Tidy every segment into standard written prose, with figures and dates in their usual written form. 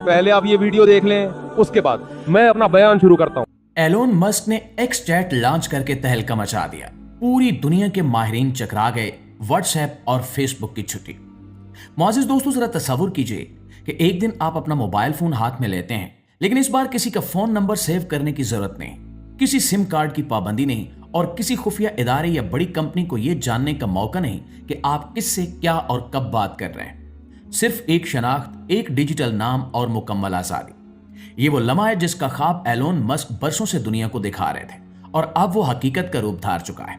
पहले आप ये वीडियो देख लें, उसके बाद मैं अपना बयान शुरू करता हूँ। एलोन मस्क ने एक्स चैट लॉन्च करके तहलका मचा दिया। पूरी दुनिया के माहिरीन चकरा गए व्हाट्सएप और फेसबुक की छुट्टी। मौजूद दोस्तों, जरा तस्वुर कीजिए कि एक दिन आप अपना मोबाइल फोन हाथ में लेते हैं, लेकिन इस बार किसी का फोन नंबर सेव करने की जरूरत नहीं, किसी सिम कार्ड की पाबंदी नहीं और किसी खुफिया इदारे या बड़ी कंपनी को यह जानने का मौका नहीं कि आप किससे क्या और कब बात कर रहे हैं। सिर्फ एक शनाख्त, एक डिजिटल नाम और मुकम्मल आजादी। ये वो लम्हा है जिसका ख्वाब एलोन मस्क बरसों से दुनिया को दिखा रहे थे और अब वो हकीकत का रूप धार चुका है।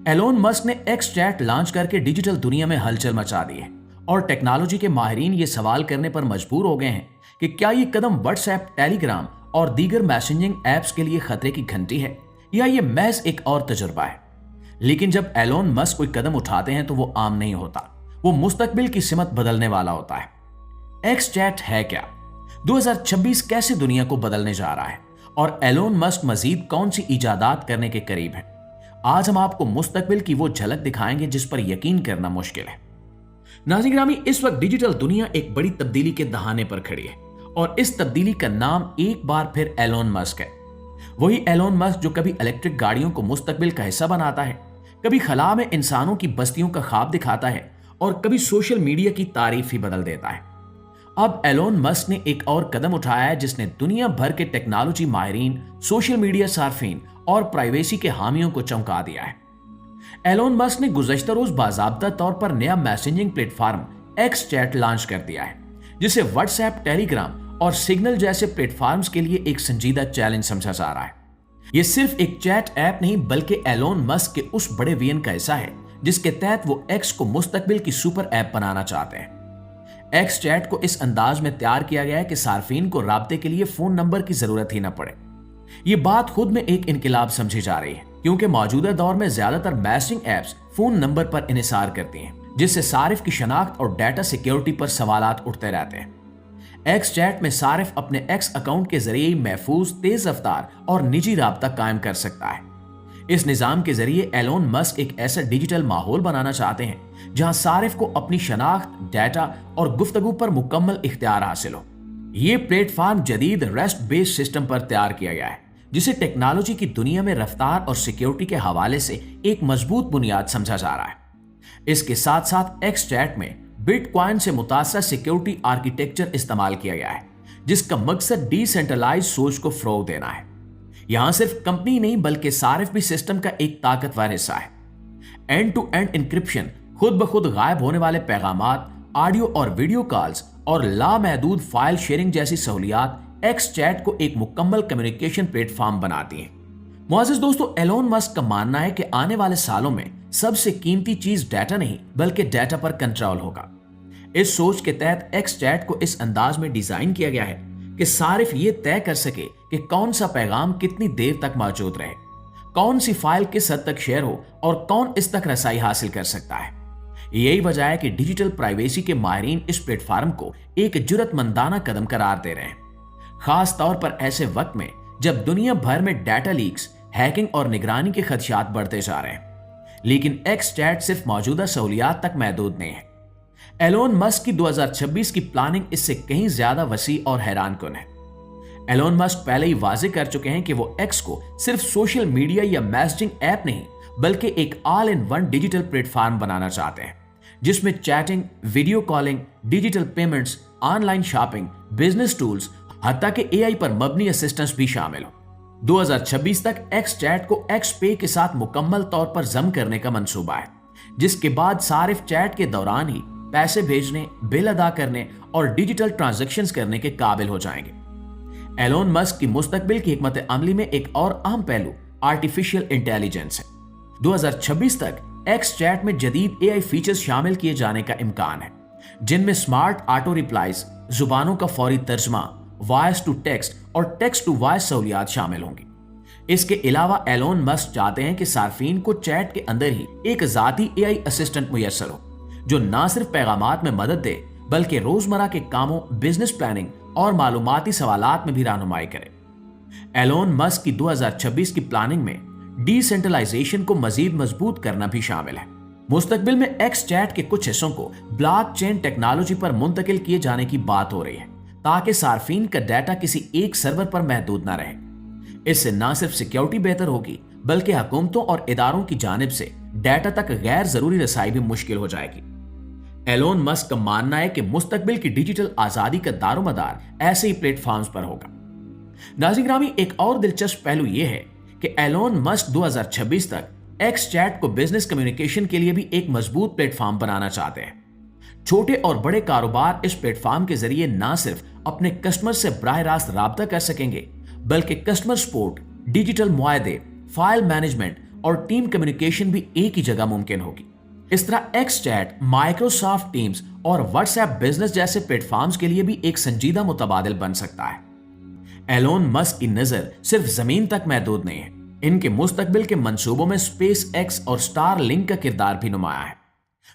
एलोन मस्क ने एक्स चैट लॉन्च करके डिजिटल दुनिया में हलचल मचा दी है और टेक्नोलॉजी के माहिरीन ये सवाल करने पर मजबूर हो गए हैं कि क्या ये कदम व्हाट्सएप, टेलीग्राम और दीगर मैसेजिंग एप्स के लिए खतरे की घंटी है या ये महज एक और तजुर्बा है। लेकिन जब एलोन मस्क कोई कदम उठाते हैं तो वो आम नहीं होता, वो मुस्तकबिल की सिमत बदलने वाला होता है। एक्स चैट है क्या, 2026 कैसे दुनिया को बदलने जा रहा है और एलोन मस्क मजीद कौन सी इजादात करने के करीब है। आज हम आपको मुस्तकबिल की वो झलक दिखाएंगे जिस पर यकीन करना मुश्किल है। नाज़रीन ग्रामी, इस वक्त डिजिटल दुनिया एक बड़ी तब्दीली के दहाने पर खड़ी है और इस तब्दीली का नाम एक बार फिर एलोन मस्क है। वही एलोन मस्क जो कभी इलेक्ट्रिक गाड़ियों को मुस्तकबिल का हिस्सा बनाता है, कभी खला में इंसानों की बस्तियों का ख्वाब दिखाता है और कभी सोशल मीडिया की तारीफ ही बदल देता है। अब एलोन मस्क ने एक और कदम उठाया है जिसने दुनिया भर के टेक्नोलॉजी माहिरीन, सोशल मीडिया सार्फिन और प्राइवेसी के हामियों को चौंका दिया है। एलोन मस्क ने गुज़श्ता रोज बाज़ाब्ता तौर पर नया messaging platform x chat launch कर दिया है, जिसे व्हाट्सएप, टेलीग्राम और सिग्नल जैसे प्लेटफॉर्म्स के लिए एक संजीदा चैलेंज समझा जा रहा है। यह सिर्फ एक चैट ऐप नहीं बल्कि एलोन मस्क के उस बड़े विजन का हिस्सा है जिसके तहत वो एक्स को मुस्तकबिल की सुपर ऐप बनाना चाहते हैं। एक्स चैट को इस अंदाज में तैयार किया गया है कि सार्फिन को राब्ते के लिए फोन नंबर की जरूरत ही न पड़े। ये बात खुद में एक इनकलाब समझी जा रही है, क्योंकि मौजूदा दौर में ज्यादातर मैसेजिंग एप्स फोन नंबर पर इन्हिसार करती हैं, जिससे सारिफ की शनाख्त और डाटा सिक्योरिटी पर सवालात उठते रहते हैं। एक्स चैट में सारिफ अपने एक्स अकाउंट के जरिए महफूज, तेज रफ्तार और निजी राब्ता कायम कर सकता है। इस निजाम के जरिए एलोन मस्क एक ऐसा डिजिटल माहौल बनाना चाहते हैं जहां सारिफ को अपनी शनाख्त, डाटा और गुफ्तगू पर मुकम्मल इख्तियार हासिल हो। ये प्लेटफॉर्म जदीद रेस्ट बेस्ड सिस्टम पर तैयार किया गया है, जिसे टेक्नोलॉजी की दुनिया में रफ्तार और सिक्योरिटी के हवाले से एक मजबूत बुनियाद समझा जा रहा है। इसके साथ साथ एक्स चैट में बिटकॉइन से मुतासर सिक्योरिटी आर्किटेक्चर इस्तेमाल किया गया है, जिसका मकसद डिसेंट्रलाइज सोच को फरोग देना है। यहां सिर्फ कंपनी नहीं बल्कि सारिफ भी सिस्टम का एक ताकतवर हिस्सा है। एंड टू एंड इंक्रिप्शन, खुद ब खुद गायब होने वाले पैगामात, ऑडियो और वीडियो कॉल्स और लामहदूद फाइल शेयरिंग जैसी सहूलियात एक्स चैट को एक मुकम्मल कम्युनिकेशन प्लेटफॉर्म बनाती हैं। मुआज़िज दोस्तों, एलोन मस्क का मानना है कि आने वाले सालों में सबसे कीमती चीज डाटा नहीं बल्कि डाटा पर कंट्रोल होगा। इस सोच के तहत एक्स चैट को इस अंदाज में डिजाइन किया गया है कि सारिफ ये तय कर सके कि कौन सा पैगाम कितनी देर तक मौजूद रहे, कौन सी फाइल किस हद तक शेयर हो और कौन इस तक रसाई हासिल कर सकता है। यही वजह है कि डिजिटल प्राइवेसी के माहिरीन इस प्लेटफॉर्म को एक जुर्रतमंदाना कदम करार दे रहे हैं, खास तौर पर ऐसे वक्त में जब दुनिया भर में डाटा लीक्स, हैकिंग और निगरानी के खदशात बढ़ते जा रहे हैं। लेकिन एक्स चैट सिर्फ मौजूदा सहूलियात तक महदूद नहीं है। एलोन मस्क की 2026 की प्लानिंग इससे कहीं ज्यादा वसी और हैरानकुन है। एलोन मस्क पहले ही वाजे कर चुके हैं कि वो एक्स को सिर्फ सोशल मीडिया या मैसेजिंग ऐप नहीं बल्कि एक all in one digital platform बनाना चाहते हैं, जिसमें chatting, video calling, digital payments, online shopping, business tools, हत्ता के एआई पर मबनी असिस्टेंस भी शामिल हो। 2026 तक एक्स चैट को एक्स पे के साथ मुकम्मल तौर पर जम करने का मंसूबा है, जिसके बाद सारिफ चैट के दौरान ही पैसे भेजने, बिल अदा करने और डिजिटल ट्रांजैक्शंस करने के काबिल हो जाएंगे। एलोन मस्क की मुस्तकबिल की हिकमत अमली में एक और अहम पहलू आर्टिफिशियल इंटेलिजेंस है। 2026 तक एक्स चैट में जदीद एआई फीचर्स शामिल किए जाने का इम्कान है, जिनमें स्मार्ट ऑटो रिप्लाईज, जुबानों का फौरी तर्जमा, वॉइस टू टेक्स्ट और टेक्स्ट टू वॉइस सहूलियात शामिल होंगी। इसके अलावा एलोन मस्क चाहते हैं कि सार्फिन को चैट के अंदर ही एक जाती एआई असिस्टेंट मुयस्सर हो, जो ना सिर्फ पैगामात में मदद दे बल्कि रोजमर्रा के कामों, बिजनेस प्लानिंग और मालूमाती सवालात में भी रहनुमाई करे। एलोन मस्क की 2026 की प्लानिंग में डिसेंट्रलाइजेशन को मजीद मजबूत करना भी शामिल है। मुस्तकबिल में एक्स चैट के कुछ हिस्सों को ब्लॉकचेन टेक्नोलॉजी पर मुंतकिल किए जाने की बात हो रही है, ताकि सार्फिन का डाटा किसी एक सर्वर पर महदूद ना रहे। इससे न सिर्फ सिक्योरिटी बेहतर होगी बल्कि हुकूमतों और इदारों की जानिब से डाटा तक गैर जरूरी रसाई भी मुश्किल हो जाएगी। एलोन मस्क का मानना है कि मुस्तकबिल की डिजिटल आजादी का दारोमदार ऐसे ही प्लेटफॉर्म्स पर होगा। नाज़रीन ग्रामी, एक और दिलचस्प पहलू यह है कि एलोन मस्क 2026 तक एक्स चैट को बिजनेस कम्युनिकेशन के लिए भी एक मजबूत प्लेटफॉर्म बनाना चाहते हैं। छोटे और बड़े कारोबार इस प्लेटफॉर्म के जरिए ना सिर्फ अपने कस्टमर से बराह रास्त राब्ता कर सकेंगे बल्कि कस्टमर सपोर्ट, डिजिटल मुआहदे, फाइल मैनेजमेंट और टीम कम्युनिकेशन भी एक ही जगह मुमकिन होगी। इस तरह एक्स चैट, माइक्रोसॉफ्ट टीम्स और व्हाट्सएप बिजनेस जैसे प्लेटफॉर्म्स के लिए भी एक संजीदा मुतबादिल बन सकता है। एलोन मस्क की नजर सिर्फ जमीन तक महदूद नहीं है, इनके मुस्तकबिल के मंसूबों में स्पेस एक्स और स्टार लिंक का किरदार भी नुमाया है।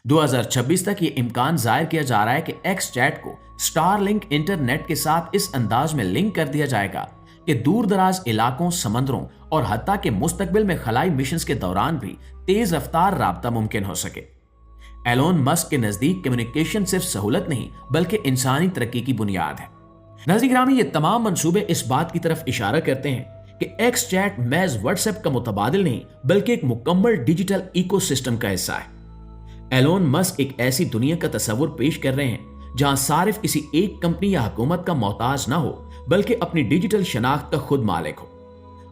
2026 तक ये इम्कान जाहिर किया जा रहा है कि एक्स चैट को स्टार लिंक इंटरनेट के साथ इस अंदाज में लिंक कर दिया जाएगा कि दूर दराज इलाकों, समंदरों और हत्ता के मुस्तकबिल में खलाई मिशंस के दौरान भी तेज रफ्तार राब्ता मुमकिन हो सके। एलोन मस्क के नजदीक कम्युनिकेशन सिर्फ सहूलत नहीं बल्कि इंसानी तरक्की की बुनियाद है। नाज़रीन ग्रामी, ये तमाम मंसूबे इस बात की तरफ इशारा करते हैं कि एक्स चैट महज व्हाट्सएप का मुतबादिल नहीं बल्कि एक मुकम्मल डिजिटल इकोसिस्टम का हिस्सा है। एलोन मस्क एक ऐसी दुनिया का तस्वुर पेश कर रहे हैं जहां सारिफ किसी एक कंपनी या हुकूमत का मोहताज ना हो बल्कि अपनी डिजिटल शनाख्त का खुद मालिक हो।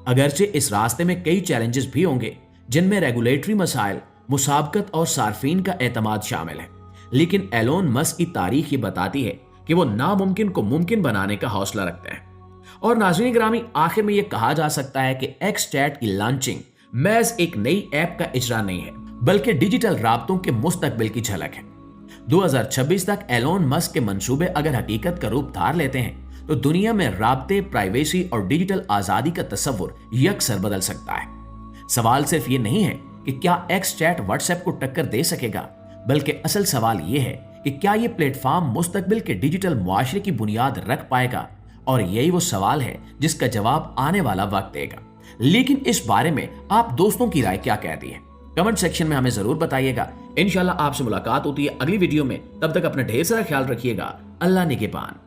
अगरचे इस रास्ते में कई चैलेंजेस भी होंगे जिनमें रेगुलेटरी मसाइल, मुसाबकत और सार्फिन का एतमाद शामिल है, लेकिन एलोन मस्क की तारीख ये बताती है कि वो नामुमकिन को मुमकिन बनाने का हौसला रखते हैं। और नाज़रीन ग्रामी, आखिर में यह कहा जा सकता है कि एक्स चैट की लॉन्चिंग महज एक नई ऐप का इजरा नहीं है बल्कि डिजिटल राब्तों के मुस्तकबिल की झलक है। 2026 तक एलोन मस्क के मंसूबे अगर हकीकत का रूप धार लेते हैं तो दुनिया में राब्ते, प्राइवेसी और डिजिटल आजादी का तस्वुर यकसर बदल सकता है। सवाल सिर्फ ये नहीं है कि क्या एक्स चैट व्हाट्सएप को टक्कर दे सकेगा, बल्कि असल सवाल यह है कि क्या यह प्लेटफॉर्म मुस्तकबिल के डिजिटल मुआशरे की बुनियाद रख पाएगा। और यही वो सवाल है जिसका जवाब आने वाला वक्त देगा। लेकिन इस बारे में आप दोस्तों की राय क्या कहती है, कमेंट सेक्शन में हमें जरूर बताइएगा। इंशाल्लाह आपसे मुलाकात होती है अगली वीडियो में। तब तक अपना ढेर सारा ख्याल रखिएगा। अल्लाह निगहबान।